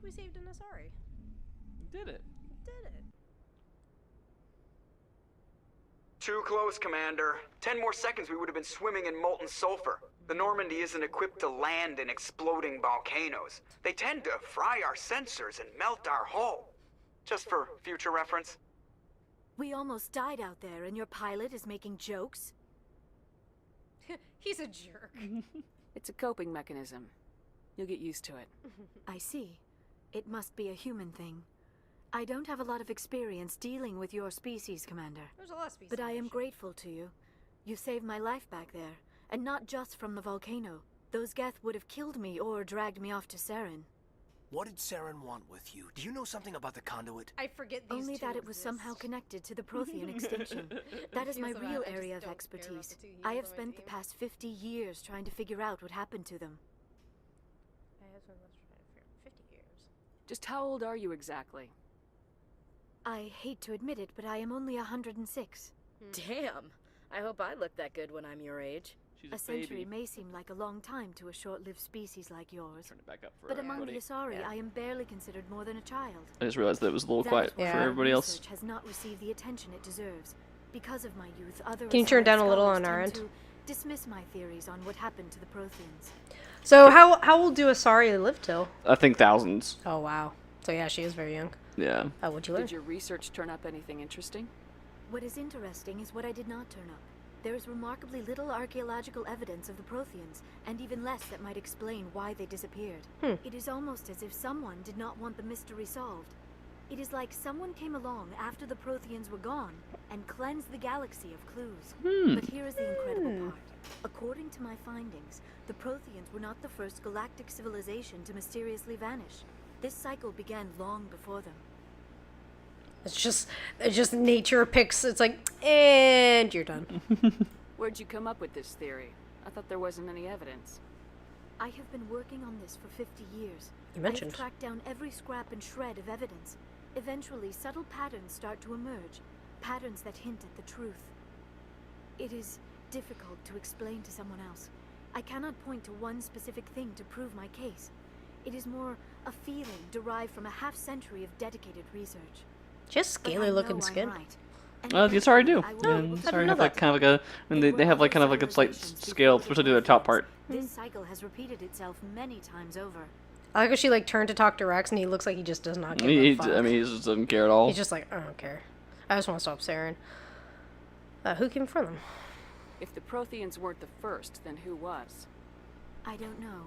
We saved an Asari. Did it? Did it? Too close, Commander. 10 more seconds we would have been swimming in molten sulfur. The Normandy isn't equipped to land in exploding volcanoes. They tend to fry our sensors and melt our hull. Just for future reference. We almost died out there, and your pilot is making jokes? He's a jerk. It's a coping mechanism. You'll get used to it. I see. It must be a human thing. I don't have a lot of experience dealing with your species, Commander. There's a lot of species. But I am ship. grateful to you. You saved my life back there, and not just from the volcano. Those Geth would have killed me or dragged me off to Saren. What did Saren want with you? Do you know something about the conduit? I forget these Only two that it was exist. somehow connected to the Prothean extinction. That is He my was the real one, I area just of don't care about expertise. the two heroes I have on my spent the team. past 50 years trying to figure out what happened to them. I have some let's try to figure out 50 years. Just how old are you exactly? I hate to admit it, but I am only 106. Damn. I hope I look that good when I'm your age. She's A a century baby. may seem like a long time to a short-lived species like yours. Turn it back up for But among everybody. the Asari, Yeah. I am barely considered more than a child. I just realized that it was a little That quiet is why Yeah. for my everybody else. research has not received the attention it deserves. Because of my youth, other Can you turn Asari down a little scholars on our tend end? to dismiss my theories on what happened to the Protheans. So how old do Asari live till? I think thousands. Oh wow. So yeah, she is very young. Yeah. What'd you learn? Did your research turn up anything interesting? What is interesting is what I did not turn up. There is remarkably little archaeological evidence of the Protheans, and even less that might explain why they disappeared. It is almost as if someone did not want the mystery solved. It is like someone came along after the Protheans were gone and cleansed the galaxy of clues. But here is the incredible part. According to my findings, the Protheans were not the first galactic civilization to mysteriously vanish. This cycle began long before them. It's just nature picks. It's like, and you're done. Where'd you come up with this theory? I thought there wasn't any evidence. I have been working on this for 50 years. You mentioned. I have tracked down every scrap and shred of evidence. Eventually, subtle patterns start to emerge. Patterns that hint at the truth. It is difficult to explain to someone else. I cannot point to one specific thing to prove my case. It is more a feeling derived from a half-century of dedicated research. Just But I scaly know looking I'm skin. right. And The Asari do. I will Yeah, be able the to Asari know have like that. kind of like a, and they have like kind of like a slight scale, especially to the top part. This cycle has repeated itself many times over. I like how she like turned to talk to Rex, and he looks like he just does not give He, a fuck. I mean, he just doesn't care at all. He's just like, I don't care. I just want to stop Saren. Who came for them? If the Protheans weren't the first, then who was? I don't know.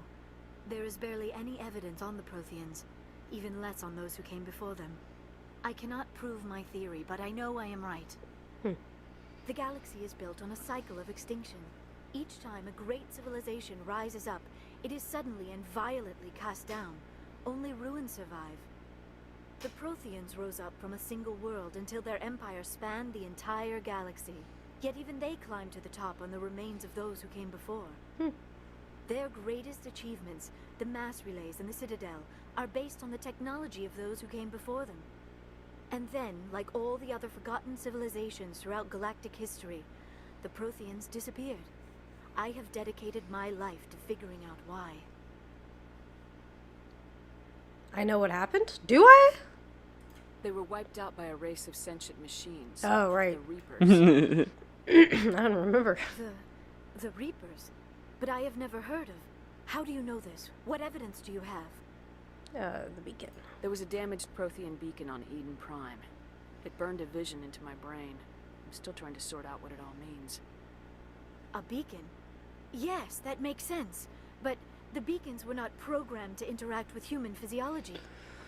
There is barely any evidence on the Protheans, even less on those who came before them. I cannot prove my theory, but I know I am right. The galaxy is built on a cycle of extinction. Each time a great civilization rises up, it is suddenly and violently cast down. Only ruins survive. The Protheans rose up from a single world until their empire spanned the entire galaxy. Yet even they climbed to the top on the remains of those who came before. Their greatest achievements, the mass relays and the Citadel, are based on the technology of those who came before them. And then, like all the other forgotten civilizations throughout galactic history, the Protheans disappeared. I have dedicated my life to figuring out why. I know what happened. Do I? They were wiped out by a race of sentient machines. Oh, right. The Reapers. I don't remember. The Reapers? But I have never heard of. How do you know this? What evidence do you have? The beacon. There was a damaged Prothean beacon on Eden Prime. It burned a vision into my brain. I'm still trying to sort out what it all means. A beacon? Yes, that makes sense. But the beacons were not programmed to interact with human physiology.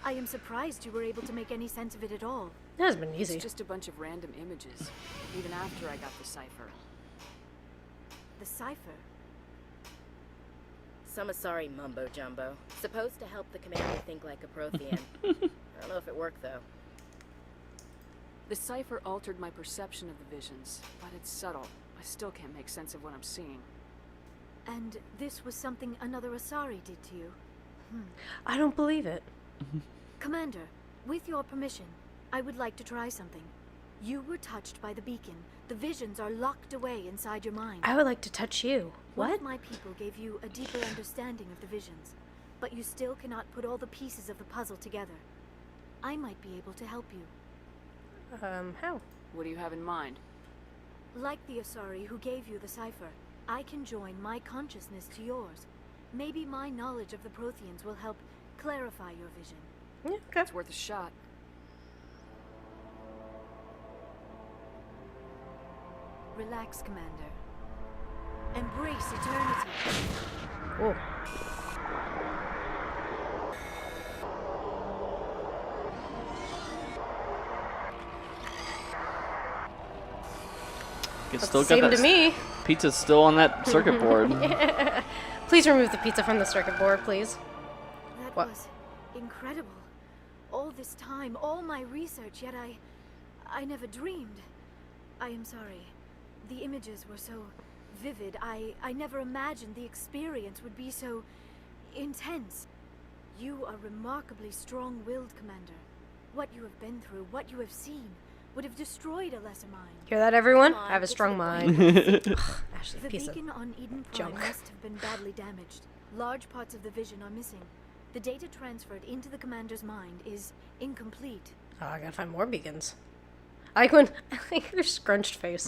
I am surprised you were able to make any sense of it at all. That has been easy. It's just a bunch of random images, even after I got the cipher. The cipher? Some Asari mumbo jumbo. Supposed to help the commander think like a Prothean. I don't know if it worked though. The cipher altered my perception of the visions, but it's subtle. I still can't make sense of what I'm seeing. And this was something another Asari did to you? I don't believe it. Commander, with your permission, I would like to try something. You were touched by the beacon. The visions are locked away inside your mind. I would like to touch you. One What? of my people gave you a deeper understanding of the visions. but you still cannot put all the pieces of the puzzle together. I might be able to help you. How? What do you have in mind? Like the Asari who gave you the cipher, I can join my consciousness to yours. Maybe my knowledge of the Protheans will help clarify your vision. Yeah, okay. It's worth a shot. Relax, Commander. Embrace eternity. Whoa. It's still Same got that to me. pizza's still on that circuit board. Please remove the pizza from the circuit board, please. That What? was incredible. All this time, all my research, yet I never dreamed. I am sorry. The images were so vivid. I never imagined the experience would be so intense. You are remarkably strong-willed, Commander. What you have been through, what you have seen, would have destroyed a lesser mind. Hear that, everyone? Come on, I have a get to strong the mind. point. Ashley, The piece of beacon on Eden Prime junk. must have been badly damaged. Large parts of the vision are missing. The data transferred into the commander's mind is incomplete. Oh, I gotta find more beacons. I like when I like her scrunched face.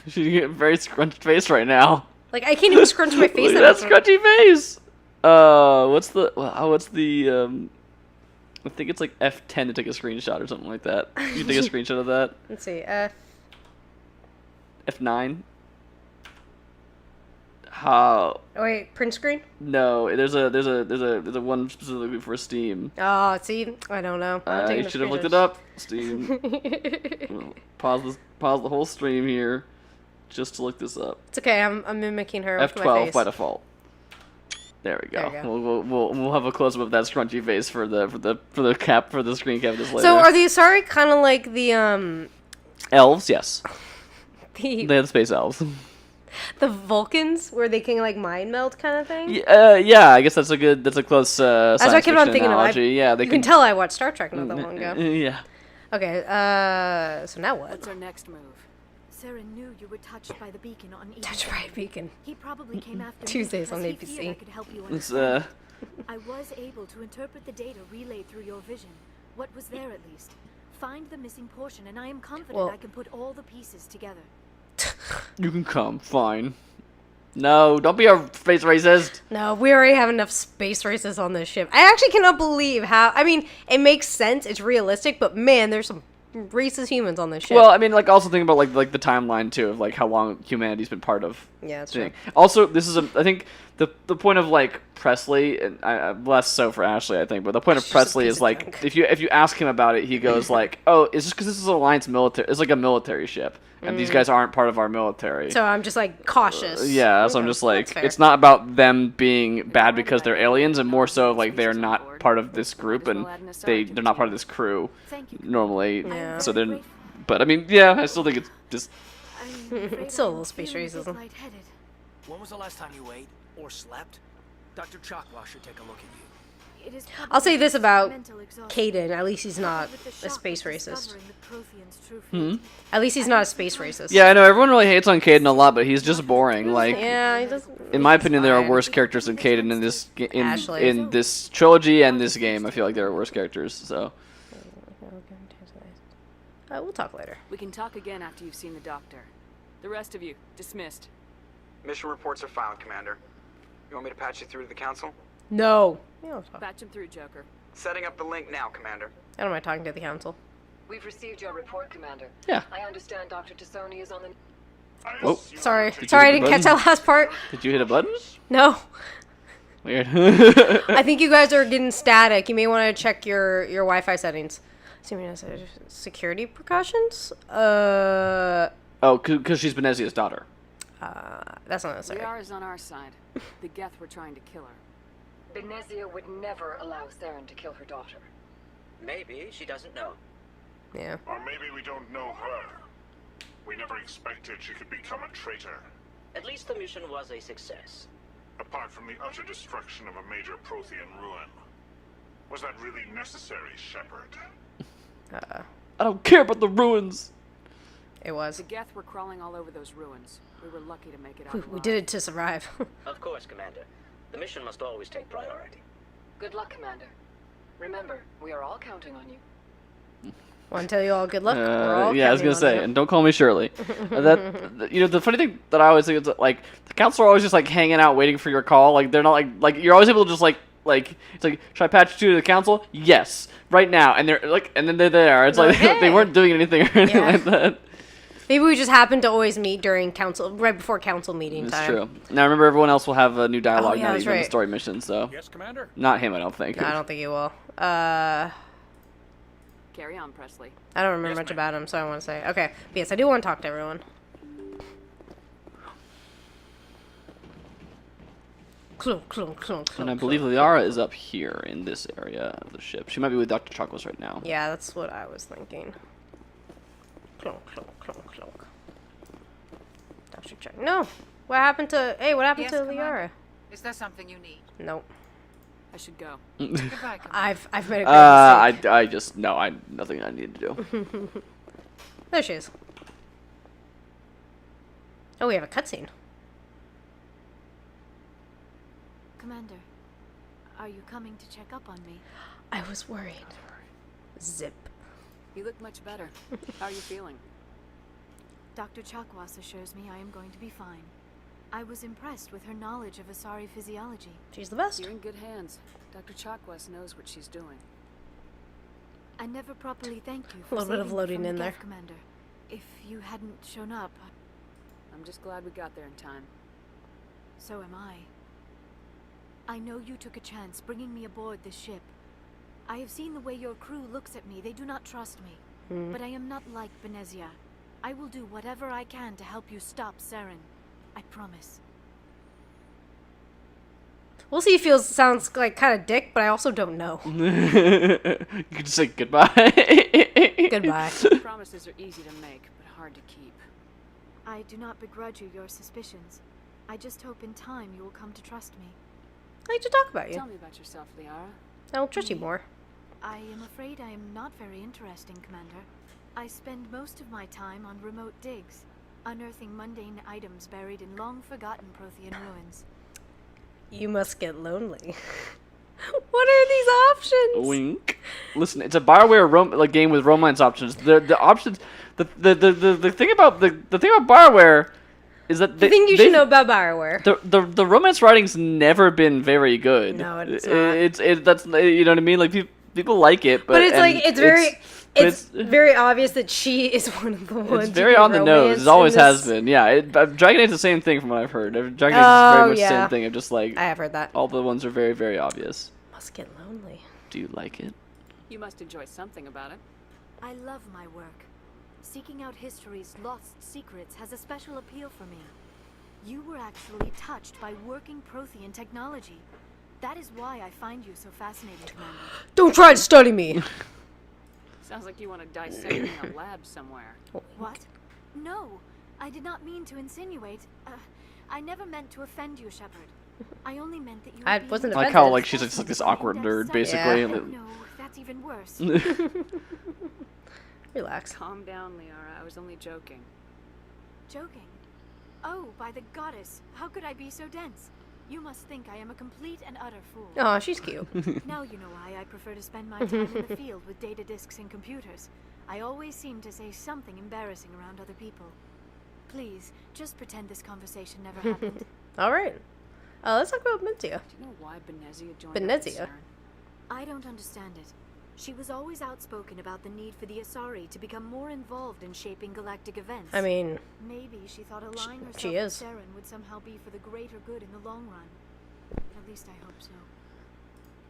She's getting a very scrunched face right now. Like I can't even scrunch my face. Look at that scrunchy face. What's the I think it's like F10 to take a screenshot or something like that. You take a screenshot of that. Let's see. F9. How? Oh wait, print screen. No, there's a one specifically for Steam. Oh, see, I don't know. I'm taking You the should have looked it screenshots. up. Steam. Pause the whole stream here, just to look this up. It's okay. I'm mimicking her with my F12 face. by default. There we go. There you We'll have a close up of that scrunchy face for the screen cap this later. So are the Asari kind of like the elves? Yes, the they have the space elves. the Vulcans where they can like mind meld kind of thing? Yeah, I guess that's a close science That's what I kept on fiction thinking of. analogy. Yeah, they You can tell I watched Star Trek not that long ago. Yeah. Okay, so now what? What's our next move? Saren knew you were touched by the beacon on Eden Touch Prime. by a beacon. He probably came after Tuesdays me on because he ABC. feared I could help you It's understand. I was able to interpret the data relayed through your vision. What was there, at least? Find the missing portion, and I am confident Well- I can put all the pieces together. You can come. Fine. No, don't be a space racist. No, we already have enough space races on this ship. I actually cannot believe how. I mean, it makes sense. It's realistic, but man, there's some racist humans on this ship. Well, I mean, like also think about like the timeline too of like how long humanity's been part of. Yeah, that's thing. true. Also, this is I think the point of like Pressly, and less so for Ashley, I think, but the point of She's just a Pressly piece is of like junk. if you ask him about it, he goes like, "Oh, it's just because this is an alliance military. It's like a military ship, and these guys aren't part of our military." So I'm just like cautious. Yeah, so I'm Okay, just like, that's fair. it's not about them being bad because they're aliens, and more so like they're not part of this group, and they're not part of this crew Thank you. normally. Yeah. So they're, but I mean, yeah, I still think it's just. I'm afraid It's still a I'm little space feeling a bit racism. lightheaded. When was the last time you ate or slept? Dr. Chakwa should take a look at you. It is I'll say this about mental exhaustion. Caden. At least he's not With the a shock space of racist. discovering the Protheans' true fate. At least he's not a space racist. Yeah, I know everyone really hates on Caden a lot, but he's just boring. Like, Yeah, he doesn't. in my opinion, there are fine. worse characters than Caden in this Ashley. in this trilogy and this game. I feel like there are worse characters. So We'll talk later. We can talk again after you've seen the doctor. The rest of you, dismissed. Mission reports are filed, Commander. You want me to patch you through to the Council? No. Yeah, I'll talk. Patch him through, Joker. Setting up the link now, Commander. I don't mind talking to the council. We've received your report, Commander. yeah. I understand Dr. Tassoni is on the... Oh, Sorry. you Sorry, I hit the didn't catch that last part. did you hit a button? No. Weird. I think you guys are getting static. You may want to check your Wi-Fi settings. Security precautions? Oh, because she's Benezia's daughter. That's not necessary. Liara is on our side. The Geth were trying to kill her. Benezia would never allow Saren to kill her daughter. Maybe she doesn't know. Yeah. Or maybe we don't know her. We never expected she could become a traitor. At least the mission was a success. Apart from the utter destruction of a major Prothean ruin. Was that really necessary, Shepard? I don't care about the ruins. It was. The Geth were crawling all over those ruins. We were lucky to make it out We alive. did it to survive. Of course, Commander. The mission must always take priority. Good luck, Commander. Remember, we are all counting on you. Want to tell you all good luck? We're all Yeah, I was counting gonna on say, you. and don't call me Shirley. The funny thing that I always think is that, like, the council are always just like hanging out waiting for your call. Like they're not like you're always able to just like it's like, should I patch you to the council? Yes, right now. And they're like, and then they're there. It's like Okay. they weren't doing anything or anything like that. Maybe we just happen to always meet during council, right before council meeting That's time. true. Now remember, everyone else will have a new dialogue yeah, now that that's you've done the right. story mission. So Yes, Commander? not him, I don't think. No, I don't think he will. Carry on, Pressly. I don't remember Yes, much ma'am. about him, so I want to say. Okay, but yes, I do want to talk to everyone. Clunk, clunk, clunk, clunk, And I believe clunk. Liara is up here in this area of the ship. She might be with Dr. Chocolates right now. Yeah, that's what I was thinking. Clunk, clunk, clunk, clunk. Dr. Chuck. No! What happened to... Hey, what happened Yes, to Commander? Liara? Is there something you need? Nope. I should go. Goodbye, Commander. I've made a great mistake. I just, no, nothing I need to do. There she is. Oh, we have a cutscene. Commander, are you coming to check up on me? I was worried. Zip. You look much better. How are you feeling? Dr. Chakwas assures me I am going to be fine. I was impressed with her knowledge of Asari physiology. She's the best. You're in good hands. Dr. Chakwas knows what she's doing. I never properly thanked you A for little bit of saving me loading from the in there. Geth, Commander. If you hadn't shown up, I'm just glad we got there in time. so am I. I know you took a chance bringing me aboard this ship. I have seen the way your crew looks at me. They do not trust me. But I am not like Benezia. I will do whatever I can to help you stop Saren. I promise. We'll see. Sounds like kind of dick, but I also don't know. You can just say goodbye. Goodbye. Promises are easy to make, but hard to keep. I do not begrudge you your suspicions. I just hope in time you will come to trust me. I like to talk about you. Tell me about yourself, Liara. I'll trust you more. I am afraid I am not very interesting, Commander. I spend most of my time on remote digs, unearthing mundane items buried in long-forgotten Prothean ruins. You must get lonely. What are these options? Wink. Listen, it's a Bioware game with romance options. The options, the thing about the thing about Bioware is that The thing you should know about Bioware. the romance writing's never been very good. No, it's not. That's, you know what I mean. Like people like it, But it's like but it's very obvious that she is one of the ones. it's very who on the nose. romance It always in has this. been. Yeah, Dragon Age's the same thing from what I've heard. Dragon Age is very much the yeah. same thing. Of just like I have heard that. all the ones are very, very obvious. Must get lonely. Do you like it? You must enjoy something about it. I love my work. Seeking out history's lost secrets has a special appeal for me. You were actually touched by working Prothean technology. That is why I find you so fascinating, Commander. Don't try to study me. Sounds like you want to dissect me in a lab somewhere. What? No, I did not mean to insinuate. I never meant to offend you, Shepard. I only meant that you. I would be wasn't I like offended. how like she's just like this awkward nerd, basically. Yeah. Oh, no, that's even worse. Relax. Calm down, Liara. I was only joking. Joking? Oh, by the goddess, how could I be so dense? You must think I am a complete and utter fool. Oh, she's cute. Now you know why I prefer to spend my time in the field with data disks and computers. I always seem to say something embarrassing around other people. Please, just pretend this conversation never happened. All right. Let's talk about Benezia. Do you know why Benezia joined Benezia? up with Saren? I don't understand it. She was always outspoken about the need for the Asari to become more involved in shaping galactic events. I mean, Maybe she thought allying herself she with is. Saren would somehow be for the greater good in the long run. At least I hope so.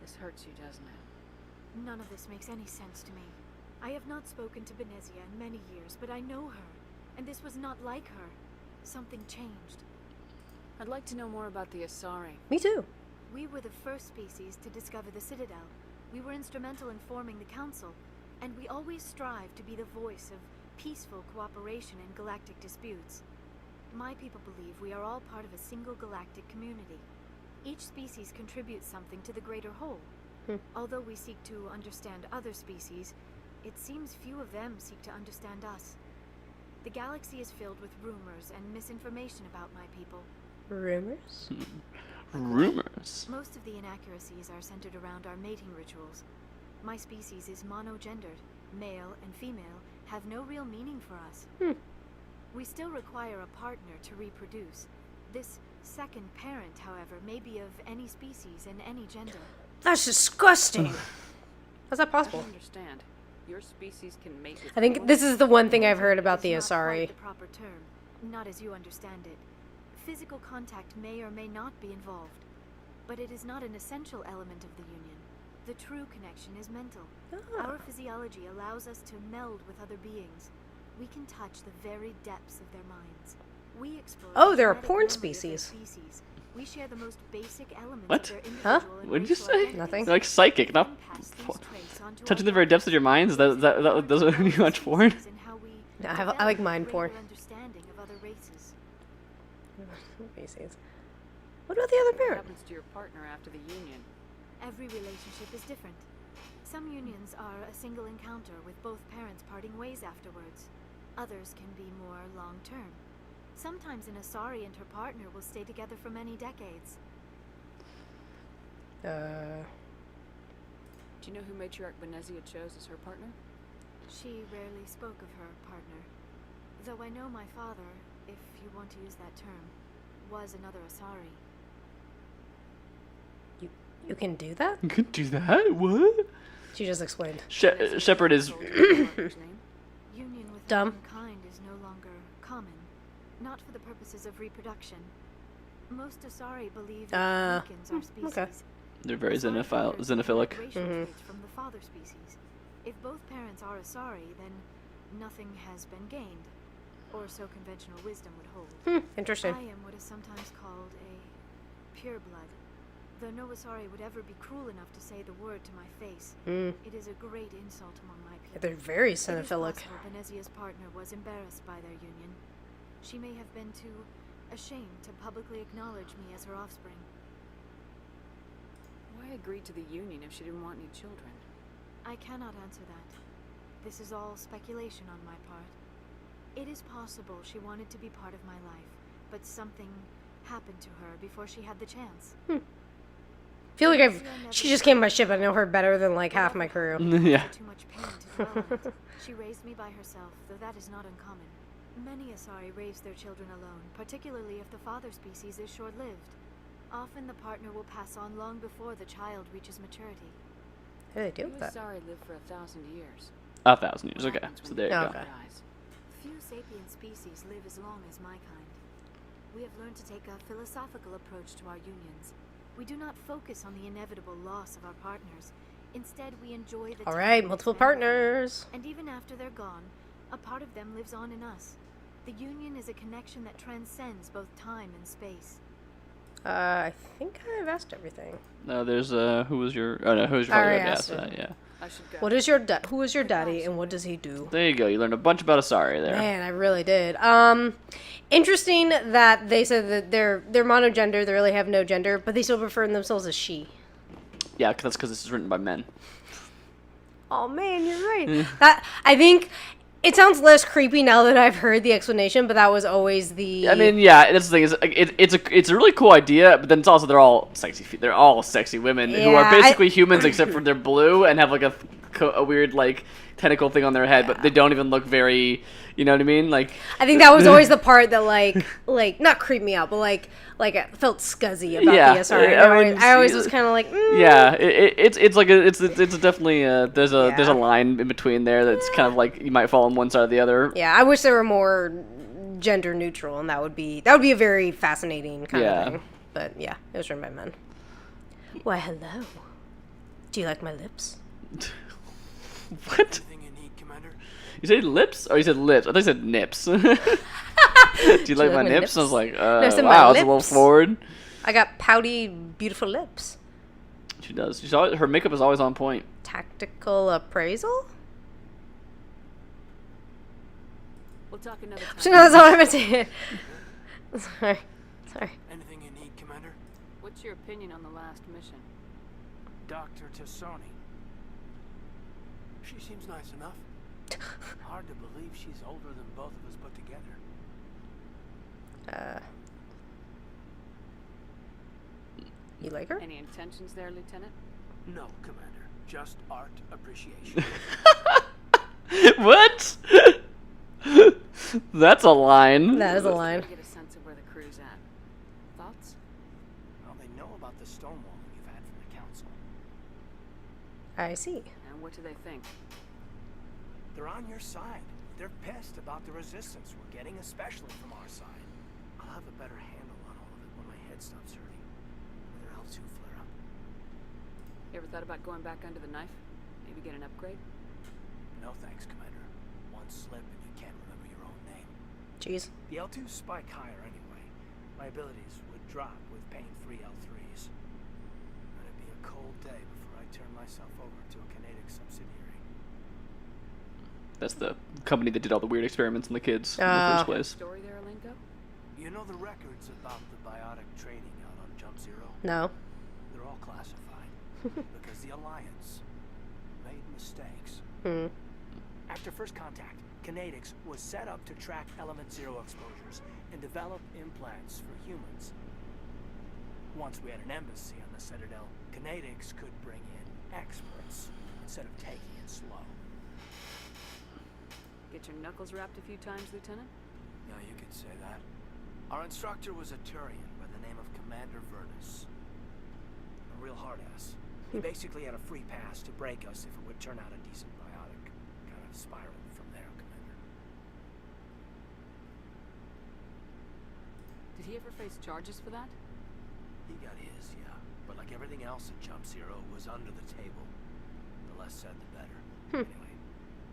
This hurts you, doesn't it? None of this makes any sense to me. I have not spoken to Benezia in many years, but I know her. And this was not like her. Something changed. I'd like to know more about the Asari. me too. We were the first species to discover the Citadel. We were instrumental in forming the Council, and we always strive to be the voice of peaceful cooperation in galactic disputes. My people believe we are all part of a single galactic community. Each species contributes something to the greater whole. Although we seek to understand other species, it seems few of them seek to understand us. The galaxy is filled with rumors and misinformation about my people. Rumors? Rumors. Most of the inaccuracies are centered around our mating rituals. My species is monogendered. Male and female have no real meaning for us. We still require a partner to reproduce. This second parent, however, may be of any species and any gender. That's disgusting. How's that I possible? don't understand. Your species can mate with I think anyone? this is the one thing I've heard about the It's not quite Asari. the proper term, not as you understand it. Physical contact may or may not be involved, but it is not an essential element of the union. The true connection is mental. Our physiology allows us to meld with other beings. We can touch the very depths of their minds. We explore Oh, the they're a genetic porn memory of their species. We share the most basic elements What? of their Huh? individual and What did you racial say? identities. Nothing. They're like psychic, not We can pass these traits on to touching our the very depths of your minds. That doesn't mean you watch porn. and how we No, I like develop mind greater porn. understanding of other races. Species. What about the other What parent? happens to your partner after the union? Every relationship is different. Some unions are a single encounter with both parents parting ways afterwards. Others can be more long-term. Sometimes an Asari and her partner will stay together for many decades. Do you know who Matriarch Benezia chose as her partner? She rarely spoke of her partner. Though I know my father, if you want to use that term, was another Asari. You can do that? You could do that? What? She just explained. Shepard is. Told you her partner's name? Union with Dumb. kind is no longer common, not for the purposes of reproduction. Most Asari believe that weakens our species. okay. They're very Asari brothers xenophilic. inherit racial traits from the father species. If both parents are Asari, then nothing has been gained, or so conventional wisdom would hold. Interesting. I am what is sometimes called a pureblood. Though no Asari would ever be cruel enough to say the word to my face, it is a great insult among my people. They're very It is xenophilic. possible Benezia's partner was embarrassed by their union. She may have been too ashamed to publicly acknowledge me as her offspring. Why agree to the union if she didn't want any children? I cannot answer that. This is all speculation on my part. It is possible she wanted to be part of my life, but something happened to her before she had the chance. I feel like she just came on my ship. I know her better than like half my crew. Yeah. Too much pain to dwell on it. She raised me by herself, though that is not uncommon. Many Asari raise their children alone, particularly if the father species is short-lived. Often the partner will pass on long before the child reaches maturity. How do they deal You with that? Asari live for 1,000 years. 1,000 years. What Okay, happens so when there you your go. Okay. partner dies? Few sapient species live as long as my kind. We have learned to take a philosophical approach to our unions. We do not focus on the inevitable loss of our partners. Instead, we enjoy the All time right, we multiple spend with them. partners. And even after they're gone, a part of them lives on in us. The union is a connection that transcends both time and space. I think I've asked everything. No, there's who was your? Oh no, who was your I father? already Yeah, asked so it. that, yeah. I should go. What is your who is your daddy and what does he do? There you go. You learned a bunch about Asari there. Man, I really did. Interesting that they said that they're monogender. They really have no gender, but they still refer to themselves as she. Yeah, that's because this is written by men. Oh man, you're right. That I think it sounds less creepy now that I've heard the explanation, but that was always the. I mean, yeah, that's the thing. Is it's a really cool idea, but then it's also they're all sexy women who are Yeah, basically humans except for they're blue and have like a weird like tentacle thing on their head, but they don't even look very. You know what I mean? Like I think that was always the part that like not creeped me out, but like it felt scuzzy about Yeah, the SR. I always was kind of like, yeah, it's definitely there's a line in between there that's kind of like you might fall on one side or the other. Yeah, I wish they were more gender neutral, and that would be a very fascinating kind of thing. But yeah, it was written by men. Why, hello. Do you like my lips? What? Anything you need, Commander? You said lips? Or you said lips? I thought you said nips. Do you like my nips? I was like, I said my wow, it's a little lips. forward. I got pouty, beautiful lips. She does. Her makeup is always on point. Tactical appraisal? We'll talk another time. So no, that's all I meant to say. Sorry. Anything you need, Commander? What's your opinion on the last mission? Dr. Tassoni. She seems nice enough. Hard to believe she's older than both of us put together. You like her? Any intentions there, Lieutenant? No, Commander. Just art appreciation. What? That's a line. That is a line. Get a sense of where the crew's at. Thoughts? Well, they know about the stonewalling you've had from the council. I see. And what do they think? They're on your side. They're pissed about the resistance we're getting, especially from our side. I'll have a better handle on all of it when my head stops hurting. Whether L2 flare up. You ever thought about going back under the knife? Maybe get an upgrade? No thanks, Commander. One slip and you can't remember your own name. Jeez. The L2s spike higher anyway. My abilities would drop with pain-free L3s. And it'd be a cold day before I turn myself over to a Canadic subsidiary. That's the company that did all the weird experiments on the kids in the first place. Story there, Alenko? You know the records about the biotic trading out on Jump Zero? No. They're all classified. Because the Alliance made mistakes. After first contact, Canadics was set up to track Element Zero exposures and develop implants for humans. Once we had an embassy on the Citadel, Canadics could bring in experts instead of taking it slow. Get your knuckles wrapped a few times, Lieutenant? Yeah, you could say that. Our instructor was a Turian by the name of Commander Vernus. A real hard-ass. He basically had a free pass to break us if it would turn out a decent biotic. Kind of spiraled from there, Commander. Did he ever face charges for that? He got his, yeah. But like everything else at Jump Zero, it was under the table. The less said, the better. Anyway,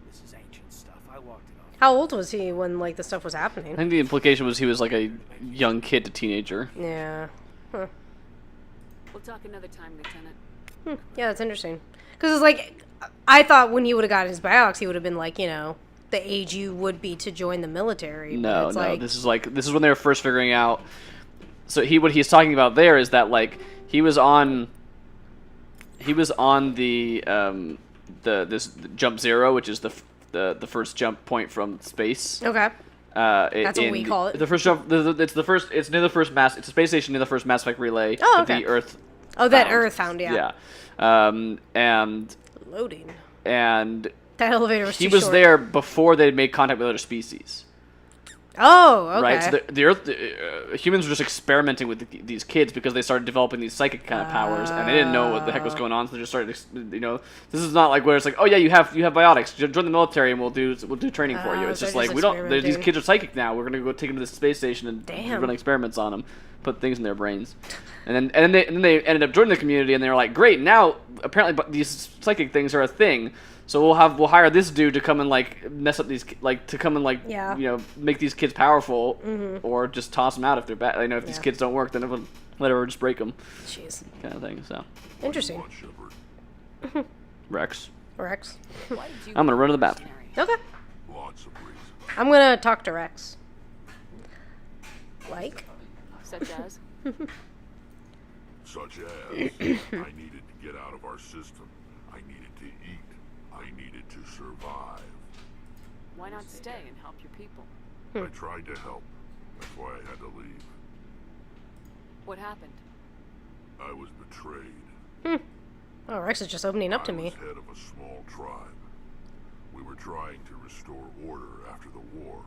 this is ancient stuff. I walked it off. How old was he when, like, the stuff was I happening? think the implication was he was like a young kid to teenager. Yeah. Huh. We'll talk another time, Lieutenant. Yeah, that's interesting. Because it's like, I thought when he would have gotten his biox, he would have been like, you know, the age you would be to join the military. No, but it's no. like, This is when they were first figuring out. So what he's talking about there is that like he was on the this Jump Zero, which is the first jump point from space. Okay. That's what we call it. The first jump. It's near the first mass. It's a space station near the first mass spec relay. Oh, that okay. the Earth. Oh, that found. Earth found, yeah. Yeah. And Loading. That elevator was he too was short. there before they made contact with other species. Oh, okay. Right, so the Earth, humans were just experimenting with these kids because they started developing these psychic kind of powers, and they didn't know what the heck was going on. So they just started, this is not like where it's like, oh yeah, you have biotics, join the military, and we'll do training for you. It's just like these kids are psychic now. We're gonna go take them to the space station and run experiments on them, put things in their brains, and then they ended up joining the community, and they were like, great, now apparently these psychic things are a thing. So we'll hire this dude to come and like mess up these make these kids powerful, or just toss them out if they're bad. If these kids don't work, then whatever, just break them. Jeez. Kind of thing. So interesting. Rex. Why did you I'm gonna run to the bathroom. Okay. Lots of reasons. I'm gonna talk to Rex. Like? Such as? Such as, I needed to get out of our system. I needed to eat. I needed to survive. Why not stay and help your people? I tried to help. That's why I had to leave. What happened? I was betrayed. Oh, Rex is just opening up to me. I was head of a small tribe. We were trying to restore order after the war,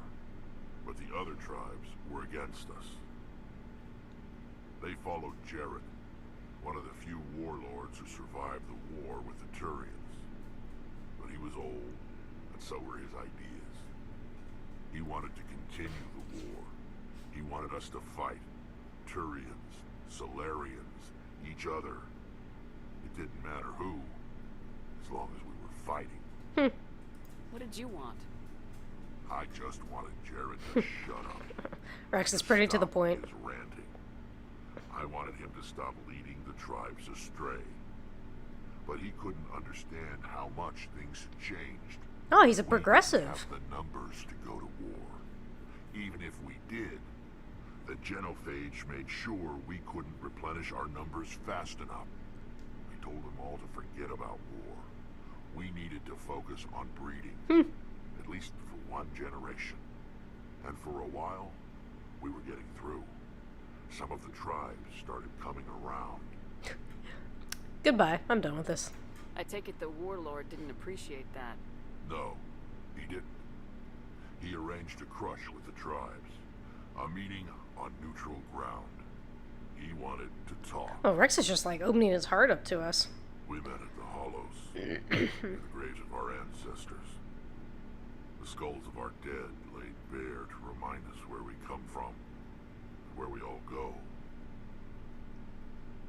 but the other tribes were against us. They followed Jared, one of the few warlords who survived the war with the Turians. But he was old, and so were his ideas. He wanted to continue the war. He wanted us to fight. Turians, Solarians, each other. It didn't matter who, as long as we were fighting. What did you want? I just wanted Jared to shut up. Rex is pretty to the point. His ranting. I wanted him to stop leading the tribes astray. But he couldn't understand how much things had changed. Oh, he's a We progressive. didn't have the numbers to go to war. Even if we did, the genophage made sure we couldn't replenish our numbers fast enough. I told them all to forget about war. We needed to focus on breeding, at least for one generation. And for a while, we were getting through. Some of the tribes started coming around. Goodbye. I'm done with this. I take it the warlord didn't appreciate that. No, he didn't. He arranged a crush with the tribes. A meeting on neutral ground. He wanted to talk. Oh, Rex is just like opening his heart up to us. We met at the Hollows, in the graves of our ancestors. The skulls of our dead laid bare to remind us where we come from, and where we all go.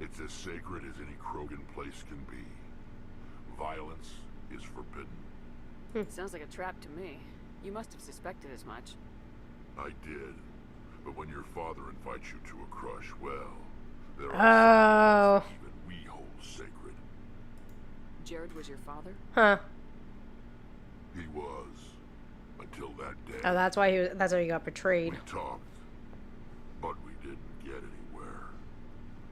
It's as sacred as any Krogan place can be. Violence is forbidden. Sounds like a trap to me. You must have suspected as much. I did. But when your father invites you to a crush, well, there are some things that even we hold sacred. Jared was your father? Huh. He was. Until that day. Oh, that's why he got betrayed. We talked. But we didn't get anywhere.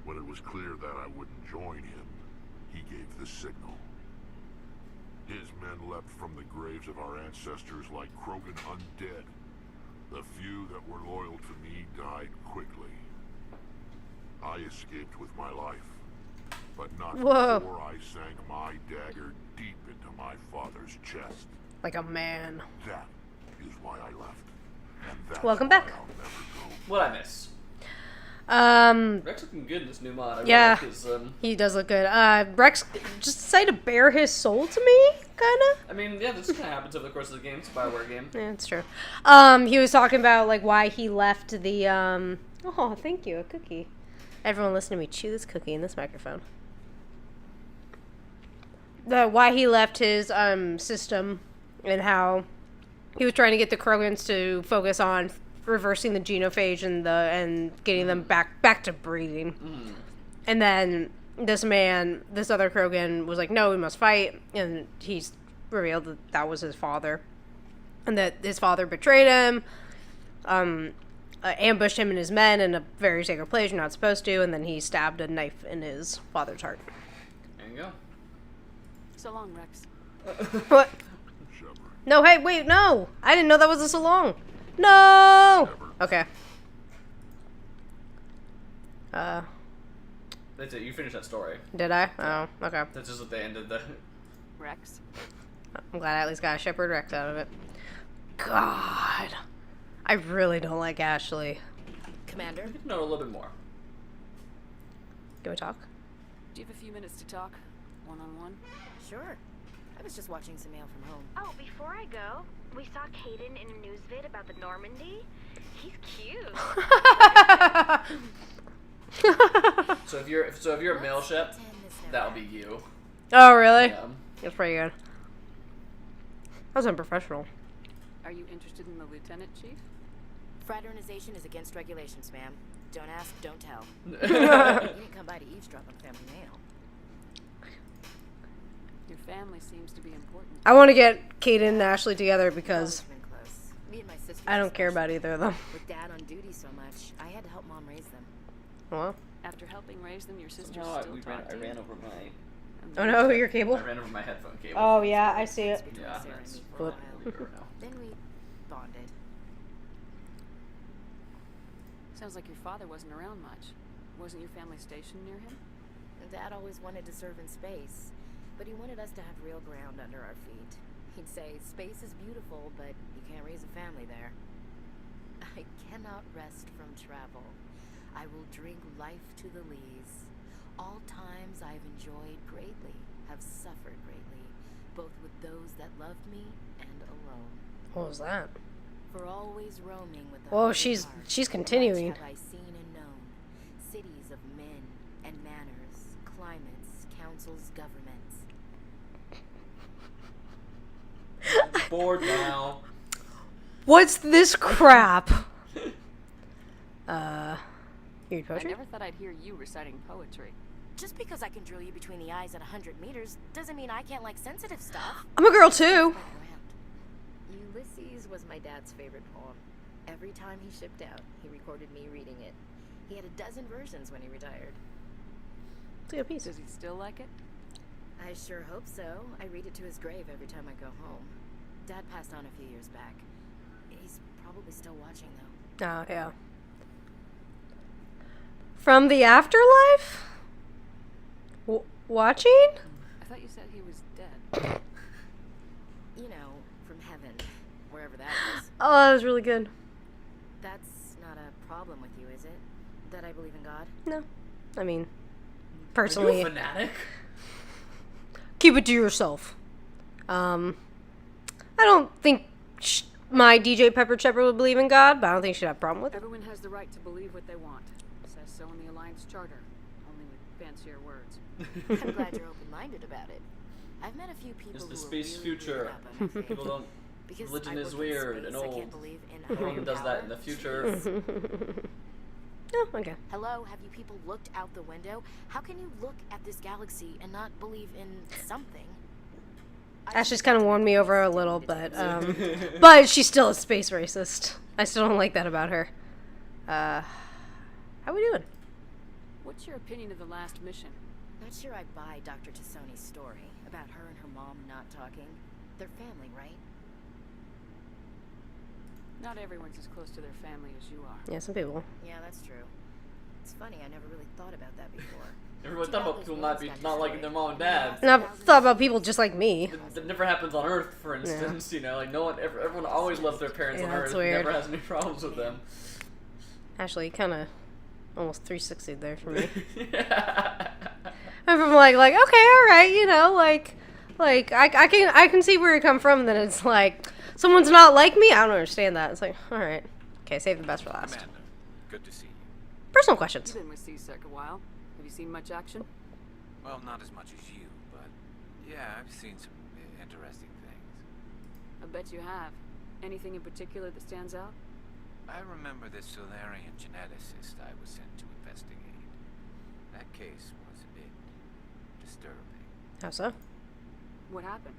When it was clear that I wouldn't join him, he gave the signal. His men leapt from the graves of our ancestors like Krogan undead. The few that were loyal to me died quickly. I escaped with my life, but not before I sank my dagger deep into my father's chest. Like a man. That is why I left. And that's Welcome back. why I'll never go. What I miss? Rex looking good in this new mod. I really Yeah, like his, he does look good. Rex just decided to bare his soul to me, kinda. I mean, yeah, this kind of happens over the course of the game. It's a Bioware game. Yeah, it's true. He was talking about like why he left the oh, thank you, a cookie. Everyone listen to me chew this cookie in this microphone. Why he left his system and how he was trying to get the Krogans to focus on reversing the genophage and getting them back to breeding. And then this other Krogan was like, no, we must fight, and he's revealed that was his father, and that his father betrayed him, ambushed him and his men in a very sacred place you're not supposed to, and then he stabbed a knife in his father's heart. There you go. So long, Rex. What? No, hey, wait, no! I didn't know that was a so long. No! Okay. That's it. You finished that story. Did I? Oh, okay. That's just what they ended the... Rex? I'm glad I at least got a Shepherd Rex out of it. God. I really don't like Ashley. Commander? Get to know a little bit more. Can we talk? Do you have a few minutes to talk? One-on-one? Sure. I was just watching some mail from home. Oh, before I go, we saw Caden in a news vid about the Normandy. He's cute. So if you're a male ship, that'll be you. Oh, really? Yeah. That's pretty good. That was unprofessional. Are you interested in the lieutenant, Chief? Fraternization is against regulations, ma'am. Don't ask, don't tell. You didn't come by to eavesdrop on family mail. Your family seems to be important. I want to get Caden and Ashley together because Me and my sister I don't care about either of them. With Dad on duty so much, I had to help Mom raise them. Well. After helping raise them, your sister No, still talked to you? I ran over my... Oh no, your cable? I ran over my headphone cable. Oh yeah, I see it. Yeah, that's... Flip. Then we bonded. Sounds like your father wasn't around much. Wasn't your family stationed near him? Dad always wanted to serve in space, but he wanted us to have real ground under our feet. He'd say, space is beautiful, but you can't raise a family there. I cannot rest from travel. I will drink life to the lees. All times I've enjoyed greatly, have suffered greatly, both with those that loved me and alone. What was that? For always roaming with the Whoa, heart, she's much continuing. have I seen and known, cities of men and manners, climates, councils, governments. I'm bored now. What's this crap? You read I poetry? never thought I'd hear you reciting poetry. Just because I can drill you between the eyes at 100 meters doesn't mean I can't like sensitive stuff. I'm a girl too. Ulysses was my dad's favorite poem. Every time he shipped out, he recorded me reading it. He had a dozen versions when he retired. It's a good piece. Does he still like it? I sure hope so. I read it to his grave every time I go home. Dad passed on a few years back. He's probably still watching, though. Oh, yeah. From the afterlife? Watching? I thought you said he was dead. You know, from heaven, wherever that is. Oh, that was really good. That's not a problem with you, is it? That I believe in God? No. I mean, Are you personally, a fanatic? keep it to yourself. I don't think my DJ Pepper Chepper would believe in God, but I don't think she'd have a problem with it. Everyone has the right to believe what they want. It says so in the Alliance Charter, only with fancier words. I'm glad you're open-minded about it. I've met a few people It's the who space are really future. up on my People don't. because Religion I is work in weird space, and I old. can't believe in Everyone higher does that in the power. future. Oh, okay. Hello, have you people looked out the window? How can you look at this galaxy and not believe in something? Ashley's kind of won me over a little, but she's still a space racist. I still don't like that about her. How we doing? What's your opinion of the last mission? Not sure I buy Dr. Tassoni's story about her and her mom not talking. They're family, right? Not everyone's as close to their family as you are. Yeah, some people. Yeah, that's true. It's funny, I never really thought about that before. Everyone thought about people not liking their mom and dad. And I've thought about people just like me. That never happens on Earth, for instance. You know, like no one, everyone always loves their parents on that's Earth. weird. Never has any problems with them. Ashley kind of almost 360'd there for me. Yeah. I'm from like okay, all right, you know, like I can see where you come from. And then it's like someone's not like me. I don't understand that. It's like, all right, okay, save the best for last. Commander, good to see you. Personal questions. You've been with CSEC a while. Have you seen much action? Well, not as much as you, but yeah, I've seen some interesting things. I bet you have. Anything in particular that stands out? I remember this Solarian geneticist I was sent to investigate. That case was a bit disturbing. How so? What happened?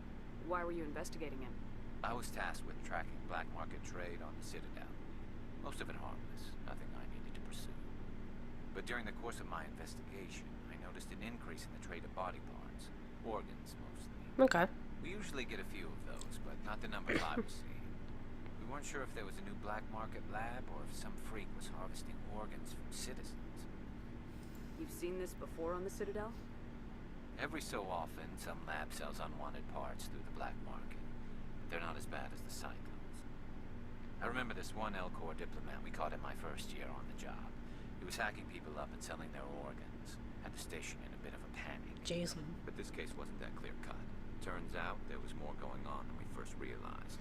Why were you investigating him? I was tasked with tracking black market trade on the Citadel. Most of it harmless, nothing I needed to pursue. But during the course of my investigation, I noticed an increase in the trade of body parts, organs mostly. Okay. We usually get a few of those, but not the numbers I was seeing. We weren't sure if there was a new black market lab or if some freak was harvesting organs from citizens. You've seen this before on the Citadel? Every so often, some lab sells unwanted parts through the black market. They're not as bad as the cyclones. I remember this one L-Corps diplomat we caught in my first year on the job. He was hacking people up and selling their organs. Had the station in a bit of a panic. Jeez. But this case wasn't that clear-cut. Turns out there was more going on than we first realized.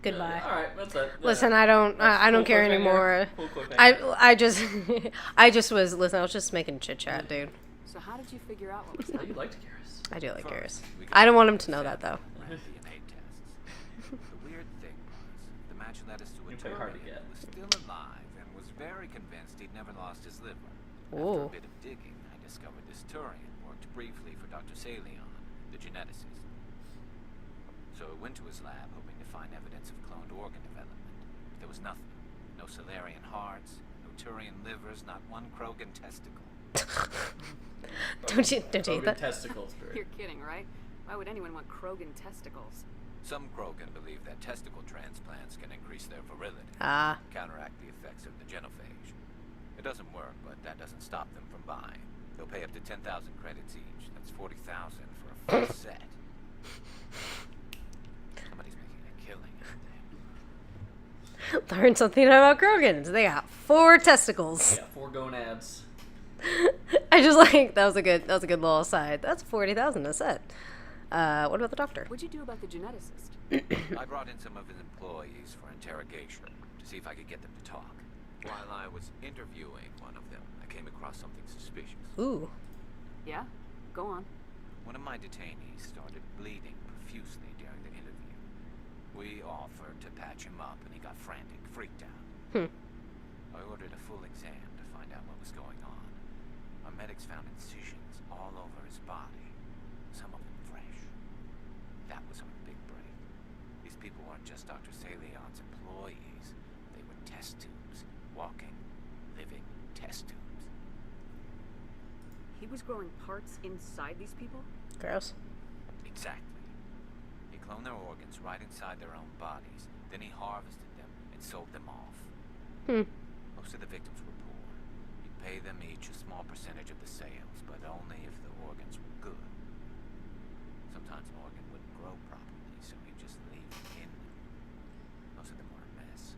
Goodbye. All right, that's it. Listen, I don't care anymore. I just was making chit chat, dude. So how did you figure out what was You happening? liked Garrus. I do like Garrus. We I don't want him to know that though. DNA tests. The weird thing was, the match led us to a You play hard to Turian get. who was still alive and was very convinced he'd never lost his liver. Ooh. After a bit of digging, I discovered this Turian worked briefly for Dr. Salion, the geneticist. So I went to his lab hoping to find evidence of cloned organ development. But there was nothing. No Solarian hearts, no Turian livers, not one Krogan testicle. Don't you hate that? Testicles. You're kidding, right? Why would anyone want Krogan testicles? Some Krogan believe that testicle transplants can increase their virility, Ah. counteract the effects of the genophage. It doesn't work, but that doesn't stop them from buying. They'll pay up to 10,000 credits each. That's 40,000 for a full set. Somebody's making a killing out there. Learn something about Krogans. They got 4 testicles. Yeah, 4 gonads. I just like that was a good little aside. That's 40,000 a set. What about the doctor? What'd you do about the geneticist? I brought in some of his employees for interrogation to see if I could get them to talk. While I was interviewing one of them, I came across something suspicious. Ooh. Yeah? Go on. One of my detainees started bleeding profusely during the interview. We offered to patch him up, and he got frantic, freaked out. I ordered a full exam to find out what was going on. Our medics found incisions all over his body, some of them fresh. That was our big break. These people weren't just Dr. Salion's employees. They were test tubes, walking, living test tubes. He was growing parts inside these people? Gross. Exactly. He cloned their organs right inside their own bodies. Then he harvested them and sold them off. Most of the victims were poor. He'd pay them each a small percentage of the sales, but only if the organs were good. Sometimes an organ wouldn't grow properly, so he'd just leave them in them. Most of them were a mess,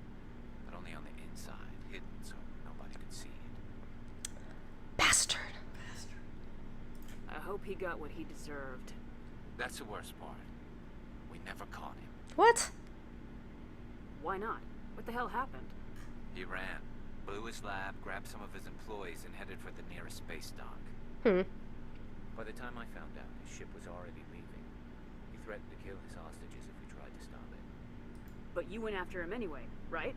but only on the inside, hidden so nobody could see it. Bastard. I hope he got what he deserved. That's the worst part. We never caught him. What? Why not? What the hell happened? He ran, blew his lab, grabbed some of his employees, and headed for the nearest space dock. By the time I found out, his ship was already leaving. He threatened to kill his hostages if we tried to stop it. But you went after him anyway, right?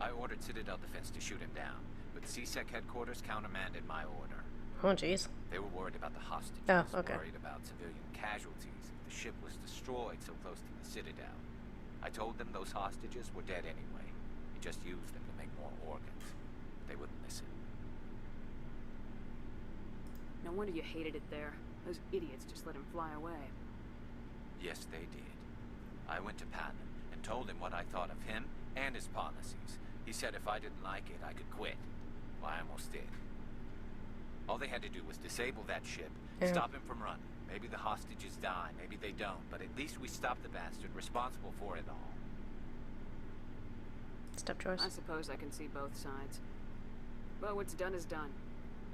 I ordered Citadel Defense to shoot him down, but CSEC headquarters countermanded my order. Oh, jeez. They were worried about the hostages, Oh, okay. worried about civilian casualties if the ship was destroyed so close to the Citadel. I told them those hostages were dead anyway. He just used them to make more organs. They wouldn't listen. No wonder you hated it there. Those idiots just let him fly away. Yes, they did. I went to Patton and told him what I thought of him and his policies. He said if I didn't like it, I could quit. Well, I almost did. All they had to do was disable that ship, stop him from running. Maybe the hostages die, maybe they don't, but at least we stopped the bastard responsible for it all. Step choice. I suppose I can see both sides. But what's done is done.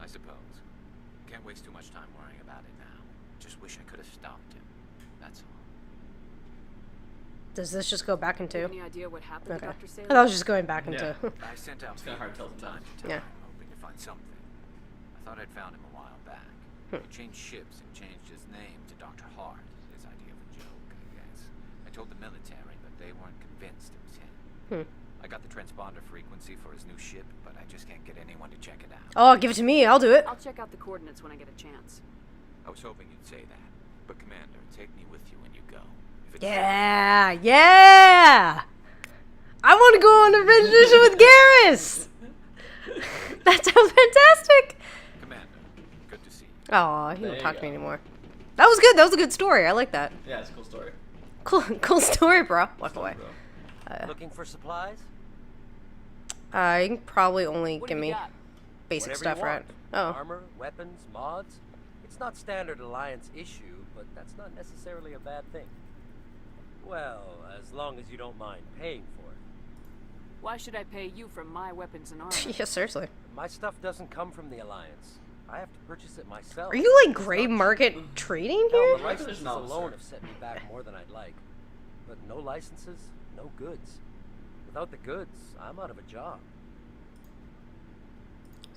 I suppose. Can't waste too much time worrying about it now. Just wish I could have stopped him. That's all. Does this just go back into? Any idea what happened to Dr. Salem? I was just going back into. I sent out It's kind of hard to tell time sometimes. to time, hoping to find something. I thought I'd found him a while back. He changed ships and changed his name to Dr. Hart. His idea of a joke, I guess. I told the military, but they weren't convinced it was him. I got the transponder frequency for his new ship, but I just can't get anyone to check it out. Oh, give it to me. I'll do it. I'll check out the coordinates when I get a chance. I was hoping you'd say that. But Commander, take me with you when you go. If it's Yeah, yeah. I want to go on a mission with Garrus. That sounds fantastic. Commander, good to see you. Oh, he There won't you talk to me go. anymore. That was good. That was a good story. I like that. Yeah, it's a cool story. Cool story, bro. Walk away. Looking for supplies? You can probably only What give do you me got? basic Whatever stuff, you right? want. Oh. Armor, weapons, mods. It's not standard Alliance issue, but that's not necessarily a bad thing. Well, as long as you don't mind paying for it. Why should I pay you for my weapons and armor? Yeah, seriously. My stuff doesn't come from the Alliance. I have to purchase it myself. Are you like gray market trading Hell, here? the Right, there's licenses an officer. alone have set me back more than I'd like. But no licenses, no goods. Without the goods, I'm out of a job.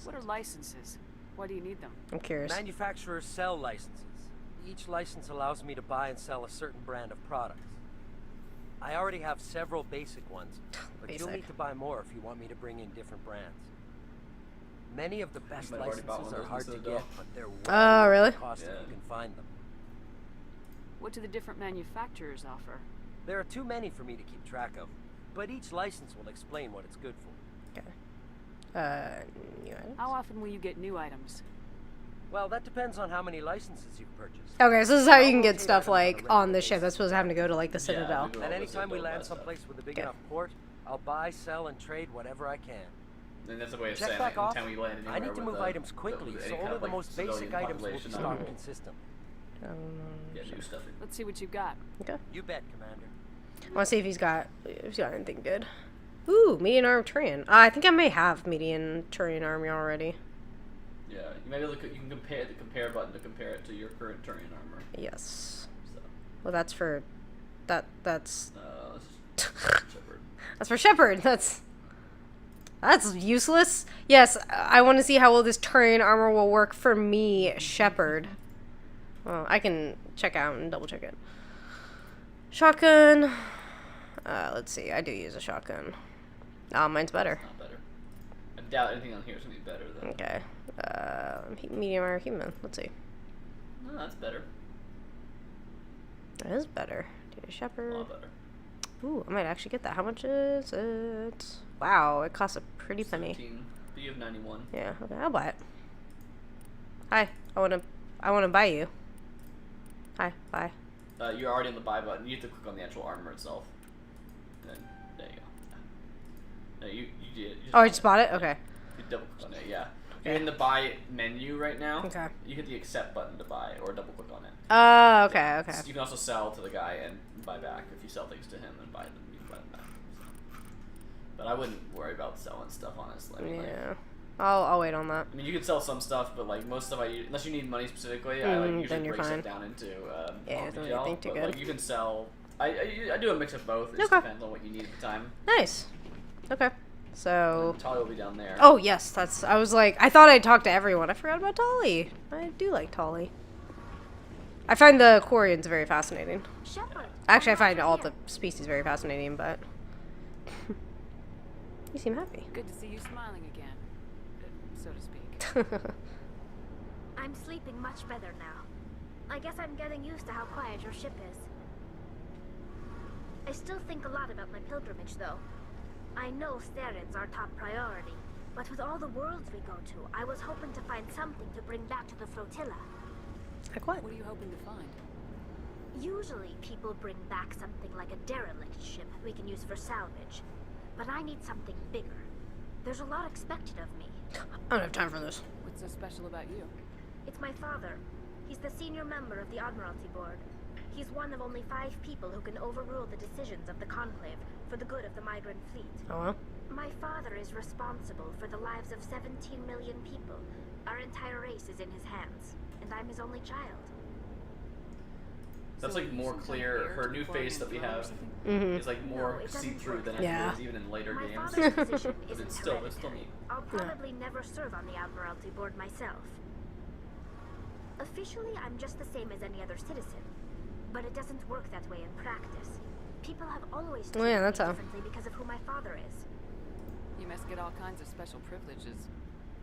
What are licenses? Why do you need them? I'm curious. Manufacturers sell licenses. Each license allows me to buy and sell a certain brand of products. I already have several basic ones, but you'll Basic. need to buy more if you want me to bring in different brands. Many of the best might have already bought licenses one are of hard those to instead get, of but they're Oh, way really? cost if Yeah. you can find them. What do the different manufacturers offer? There are too many for me to keep track of, but each license will explain what it's good for. Okay. New items? How often will you get new items? Well, that depends on how many licenses you've purchased. Okay, so this is how you can I'll get rotate stuff items on a like regular on the ship. basis. That's supposed to having to go to like the Yeah, Citadel. we do all And this anytime we Citadel land buy stuff. someplace with a big Okay. enough port, I'll buy, sell, and trade whatever I can. And that's a way of Check saying back like, off. anytime we land I anywhere need to with move items quickly, any so kind only of, the like, most civilian basic items will be population, stocked I consistently. get new stuff. Let's see what you've got. Okay. You bet, Commander. I want to see if he's got anything good. Ooh, median arm Turian. I think I may have median Turian army already. Yeah, you maybe look. You can compare the compare button to compare it to your current Turian armor. Yes. So, Well, that's for that's this is Shepard. that's for Shepard. That's useless. Yes, I want to see how well this Turian armor will work for me, Shepard. Well, I can check out and double check it. Shotgun. Let's see. I do use a shotgun. Mine's better. Not better. I doubt anything on here is gonna be better though. Okay. Medium armor human. Let's see. No, that's better. That is better. Data A Shepard. lot better. Ooh, I might actually get that. How much is it? Wow, it costs a pretty penny. 17. B of 91. Yeah, okay, I'll buy it. Hi, I wanna buy you. Hi, buy. You're already on the buy button. You have to click on the actual armor itself. And then there you go. No, you did. Oh, I just bought it? Okay. You double click on it, yeah. You're in the buy menu right now. Okay. You hit the accept button to buy, or double click on it. Oh, okay, okay. You can also sell to the guy and buy back. If you sell things to him and buy them, you can buy them back. So. But I wouldn't worry about selling stuff, honestly. I mean, Yeah. I'll wait on that. I mean, you can sell some stuff, but like most stuff, unless you need money specifically, I like usually break it down into think too but good. like you can sell. I do a mix of both. It just depends on what you need at the time. Nice. Okay. So. Tali will be down there. Oh yes, that's. I was like, I thought I'd talk to everyone. I forgot about Tali. I do like Tali. I find the Quarians very fascinating. Actually, I find all the species very fascinating, but you seem happy. Good to see you smiling again, so to speak. I'm sleeping much better now. I guess I'm getting used to how quiet your ship is. I still think a lot about my pilgrimage, though. I know Steren's our top priority, but with all the worlds we go to, I was hoping to find something to bring back to the flotilla. Like what? What are you hoping to find? Usually, people bring back something like a derelict ship we can use for salvage. But I need something bigger. There's a lot expected of me. I don't have time for this. What's so special about you? It's my father. He's the senior member of the Admiralty Board. He's one of only 5 people who can overrule the decisions of the Conclave for the good of the migrant fleet. Oh well. My father is responsible for the lives of 17 million people. Our entire race is in his hands, and I'm his only child. That's like more clear. Her new face that we have is like more see-through than it is even in later games. My father's position But isn't it's still hereditary. neat. I'll probably never serve on the Admiralty Board myself. Officially, I'm just the same as any other citizen, but it doesn't work that way in practice. People have always treated me differently because of who my father is. You must get all kinds of special privileges.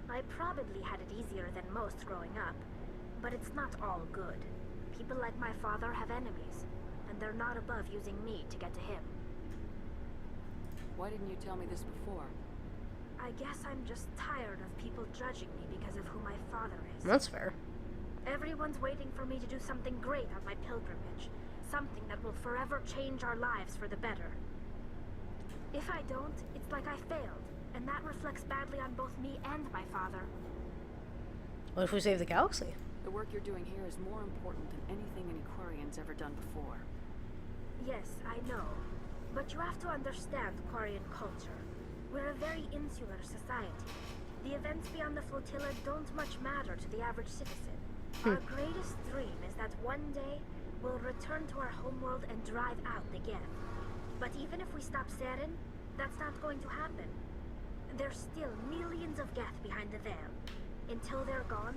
I probably had it easier than most growing up, but it's not all good. People like my father have enemies, and they're not above using me to get to him. Why didn't you tell me this before? I guess I'm just tired of people judging me because of who my father is. That's fair. Everyone's waiting for me to do something great on my pilgrimage. Something that will forever change our lives for the better. If I don't, it's like I failed, and that reflects badly on both me and my father. What if we save the galaxy? The work you're doing here is more important than anything an Aquarian's ever done before. Yes, I know. But you have to understand Quarian culture. We're a very insular society. The events beyond the flotilla don't much matter to the average citizen. Our greatest dream is that one day we'll return to our homeworld and drive out the Geth. But even if we stop Saren, that's not going to happen. There's still millions of Geth behind the veil. Until they're gone,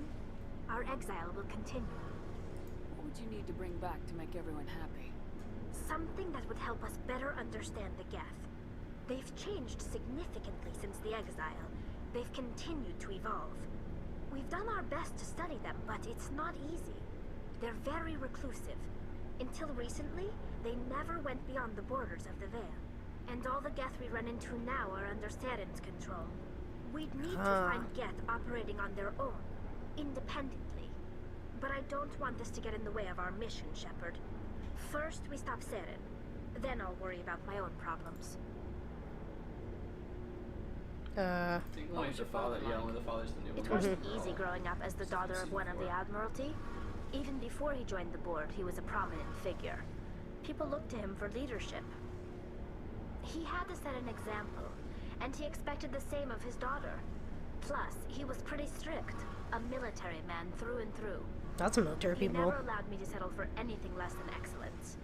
our exile will continue. What would you need to bring back to make everyone happy? Something that would help us better understand the Geth. They've changed significantly since the exile. They've continued to evolve. We've done our best to study them, but it's not easy. They're very reclusive. Until recently, they never went beyond the borders of the Veil. And all the Geth we run into now are under Saren's control. We'd need to find Geth operating on their own, independently. But I don't want this to get in the way of our mission, Shepard. First, we stop Saren. Then I'll worry about my own problems. Only the father, only the father's the new one. It wasn't easy growing up as the daughter of one of the Admiralty. Even before he joined the board, he was a prominent figure. People looked to him for leadership. He had to set an example, and he expected the same of his daughter. Plus, he was pretty strict, a military man through and through. That's a military He people. never allowed me to settle for anything less than excellence.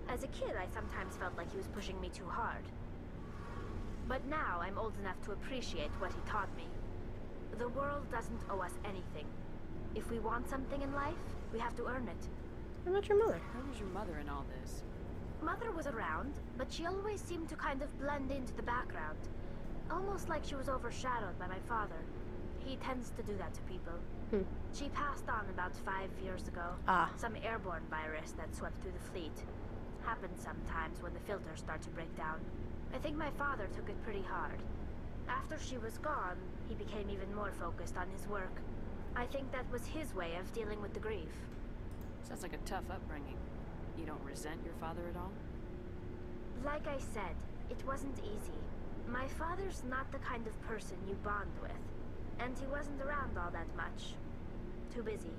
As a kid, I sometimes felt like he was pushing me too hard. But now I'm old enough to appreciate what he taught me. The world doesn't owe us anything. If we want something in life, we have to earn it. What about your mother? Where was your mother in all this? Mother was around, but she always seemed to kind of blend into the background. Almost like she was overshadowed by my father. He tends to do that to people. She passed on about 5 years ago. Some airborne virus that swept through the fleet. Happens sometimes when the filters start to break down. I think my father took it pretty hard. After she was gone, he became even more focused on his work. I think that was his way of dealing with the grief. Sounds like a tough upbringing. You don't resent your father at all? Like I said, it wasn't easy. My father's not the kind of person you bond with. and he wasn't around all that much. Too busy.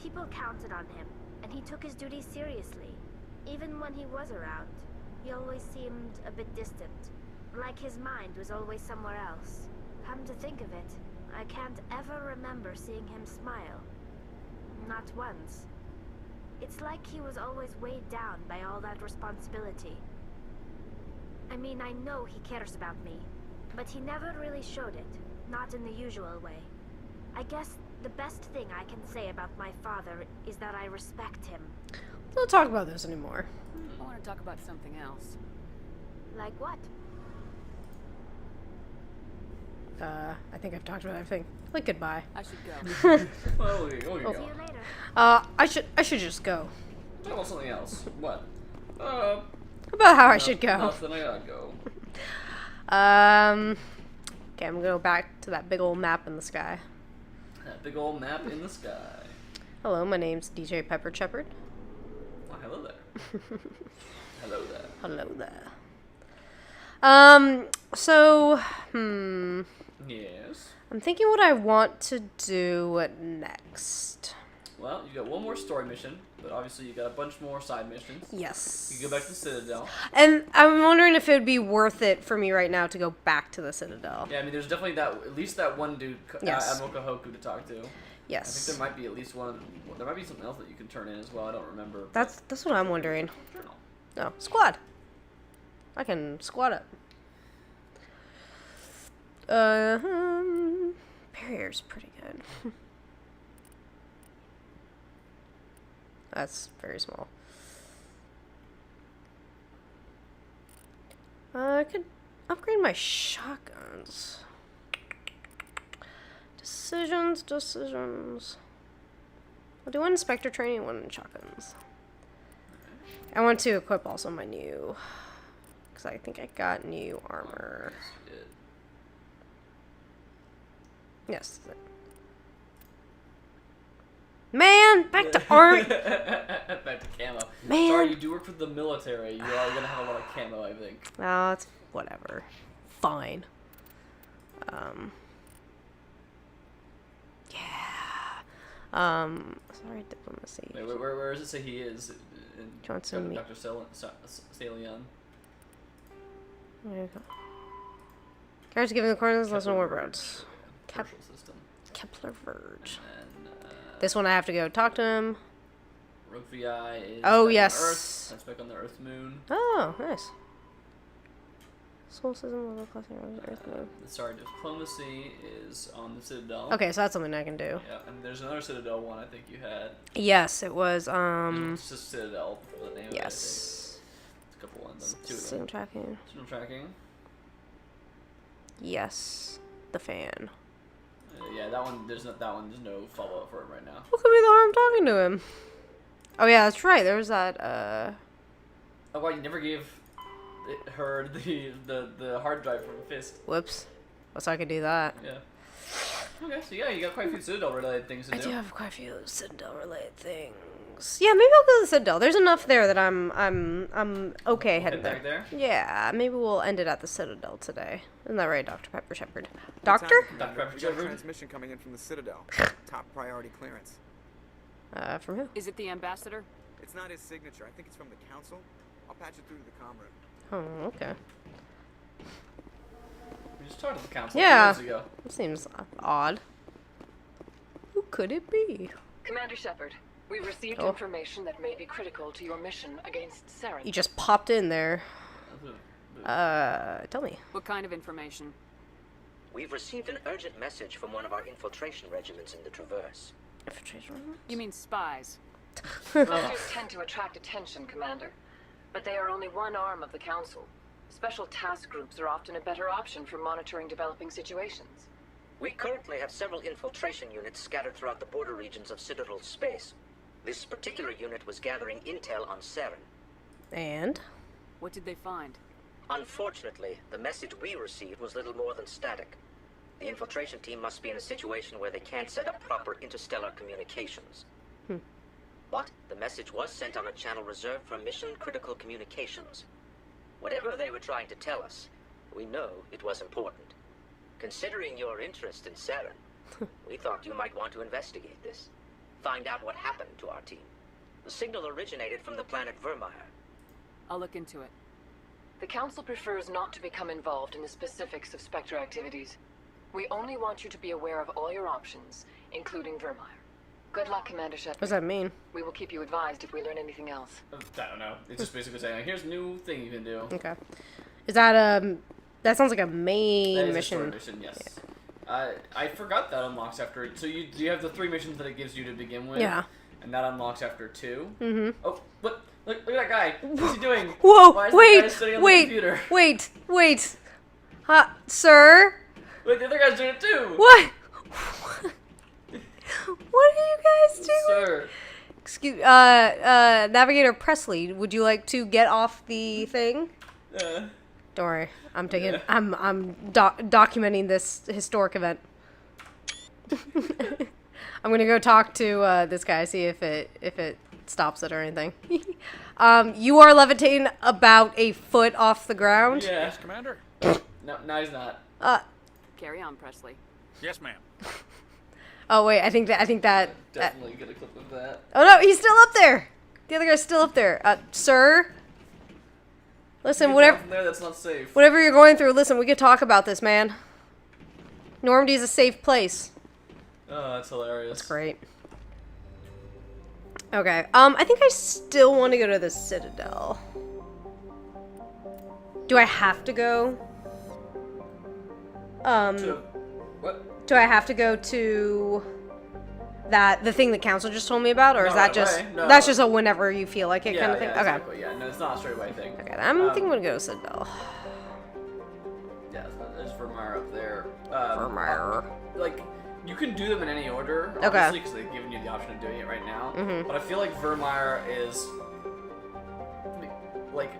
People counted on him, and he took his duties seriously. Even when he was around, he always seemed a bit distant, like his mind was always somewhere else. Come to think of it, I can't ever remember seeing him smile. Not once. It's like he was always weighed down by all that responsibility. I mean, I know he cares about me, but he never really showed it, not in the usual way. I guess the best thing I can say about my father is that I respect him. Don't talk about this anymore. I want to talk about something else. Like what? I think I've talked about everything. Like, goodbye. I should go. Well, we'll go. See you later. I should just go. Talk about something else. What? About how I should go. Nothing, I gotta go. Okay, I'm gonna go back to that big old map in the sky. That big old map in the sky. Hello, my name's DJ Pepper Shepherd. Oh, hello there. Hello there. Hello there. So, Yes. I'm thinking what I want to do next. Well, you got one more story mission, but obviously you got a bunch more side missions. Yes. You go back to the Citadel. And I'm wondering if it would be worth it for me right now to go back to the Citadel. Yeah, I mean, there's definitely at least that one dude, Yes. Admiral Kahoku, to talk to. Yes. I think there might be at least one. There might be something else that you can turn in as well. I don't remember. That's what I'm wondering. Journal. No, squad. I can squad up. Barrier's pretty good. That's very small. I could upgrade my shotguns. Decisions. I'll do one inspector training, one in shotguns. I want to equip also my new, because I think I got new armor. Yes. Man, back to art. Back to camo. Man. Sorry, you do work for the military. You are gonna have a lot of camo, I think. No, it's whatever. Fine. Yeah. Sorry, diplomacy. Wait, where does it say he is? Johnson, Dr. Salian. There you go. Guards giving the coordinates, less than warbirds. Commercial system. Kepler Verge. And This one I have to go talk to him. Rogue VI is Oh, back yes. on Earth. That's back on the Earth moon. Oh, nice. Soul system level class Earth mode. Sorry, diplomacy is on the Citadel. Okay, so that's something I can do. Yeah, and there's another Citadel one I think you had. Yes, it was It's just Citadel for the name yes. of it, I think. It's a couple ones. Two of them. Signal tracking. Signal tracking. Yes. The fan. Yeah, that one. There's no follow up for it right now. What could be the harm talking to him? Oh yeah, that's right. There was that. Oh, why you never gave her the hard drive from Fist? Whoops. So I could do that. Yeah. Okay, so yeah, you got quite a few Citadel related things to do. I do have quite a few Citadel related things. Yeah, maybe I'll go to the Citadel. There's enough there that I'm okay heading back there? Yeah, maybe we'll end it at the Citadel today. Isn't that right, Dr. Pepper Shepherd? Doctor? Dr. Pepper We got a Shepherd? transmission coming in from the Citadel. Top priority clearance. From who? Is it the ambassador? It's not his signature. I think it's from the council. I'll patch it through to the comm room. Oh, okay. We just talked to the council Yeah. 2 minutes ago. That seems odd. Who could it be? Commander Shepard, we've received Oh. information that may be critical to your mission against Saren. You just popped in there. Tell me. What kind of information? We've received an urgent message from one of our infiltration regiments in the Traverse. You mean spies? Soldiers tend to attract attention, Commander. But they are only one arm of the Council. Special task groups are often a better option for monitoring developing situations. We currently have several infiltration units scattered throughout the border regions of Citadel space. This particular unit was gathering intel on Saren. And? What did they find? Unfortunately, the message we received was little more than static. The infiltration team must be in a situation where they can't set up proper interstellar communications. But the message was sent on a channel reserved for mission-critical communications. Whatever they were trying to tell us, we know it was important. Considering your interest in Saren, we thought you might want to investigate this. Find out what happened to our team. The signal originated from the planet Vermeer. I'll look into it. The Council prefers not to become involved in the specifics of Spectre activities. We only want you to be aware of all your options, including Vermeer. Good luck, Commander Shepard. What does that mean? We will keep you advised if we learn anything else. I don't know. It's just basically saying, here's a new thing you can do. Okay. Is that that sounds like a main That is mission. a story mission, yes. Yeah. I forgot that unlocks after. So you have the 3 missions that it gives you to begin with. Yeah. And that unlocks after 2. Mm-hmm. Oh, look at that guy. What's he doing? Whoa! Why is the guy sitting on the computer? Wait. Sir? Wait, the other guy's doing it too. What? What are you guys doing? Sir. Excuse, Navigator Pressly, would you like to get off the thing? Don't worry, I'm taking. Yeah. I'm documenting this historic event. I'm gonna go talk to this guy, see if it stops it or anything. You are levitating about a foot off the ground. Yeah. Yes, Commander. No, he's not. Carry on, Pressly. Yes, ma'am. Oh wait, I think that. Definitely get a clip of that. Oh no, he's still up there. The other guy's still up there. Sir. Listen, whatever. From there, that's not safe. Whatever you're going through, listen, we could talk about this, man. Normandy's a safe place. Oh, that's hilarious. That's great. Okay, I think I still want to go to the Citadel. Do I have to go? What? Do I have to go to the thing the council just told me about, or is that just that's just a whenever you feel like it kind of thing? Yeah, okay. Exactly. Yeah, no, it's not a straight away thing. Okay, I'm thinking I'm gonna go to Citadel. Yeah, there's Vermeer up there. Vermeer. Like, you can do them in any order, okay, obviously, because they've given you the option of doing it right now. Mm-hmm. But I feel like Vermeer is like.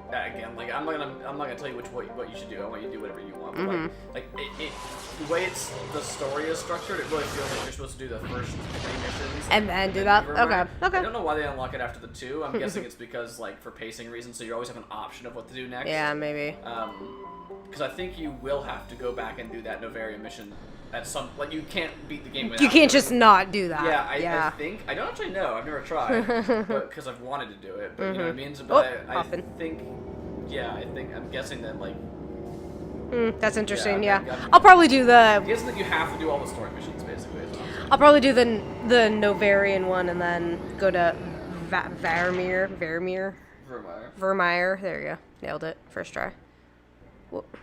Again, like I'm not gonna tell you what you should do. I want you to do whatever you want. But like the way the story is structured, it really feels like you're supposed to do the first 3 missions and then do that. Okay. I don't know why they unlock it after the 2. I'm guessing it's because like for pacing reasons, so you always have an option of what to do next. Yeah, maybe. Because I think you will have to go back and do that Novaria mission at some. Like you can't beat the game without. You can't just not do that. Yeah, I think I don't actually know. I've never tried, because I've wanted to do it. But you know what I mean. So, but I think. Yeah, I'm guessing that like. That's interesting. Yeah, yeah. I'll probably do the. I'm guessing that you have to do all the story missions basically. I'll probably do the Novarian one and then go to Vermeer. There you go. Nailed it. First try. Whoop.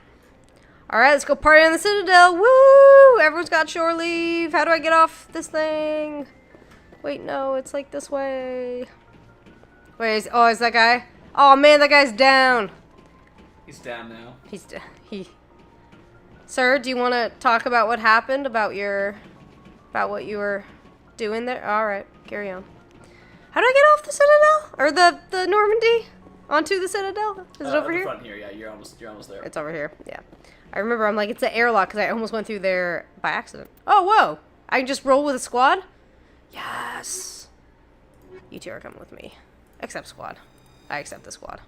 All right, let's go party on the Citadel. Woo! Everyone's got shore leave. How do I get off this thing? Wait, no, it's like this way. Wait, is that guy? Oh man, that guy's down. He's down now. Sir, do you want to talk about what happened? About what you were doing there? All right, carry on. How do I get off the Citadel or the Normandy onto the Citadel? Is it over here? Front here, yeah. You're almost there. It's over here. Yeah. I remember. I'm like, it's the airlock because I almost went through there by accident. Oh, whoa! I can just roll with a squad. Yes. You two are coming with me. Except squad. I accept the squad.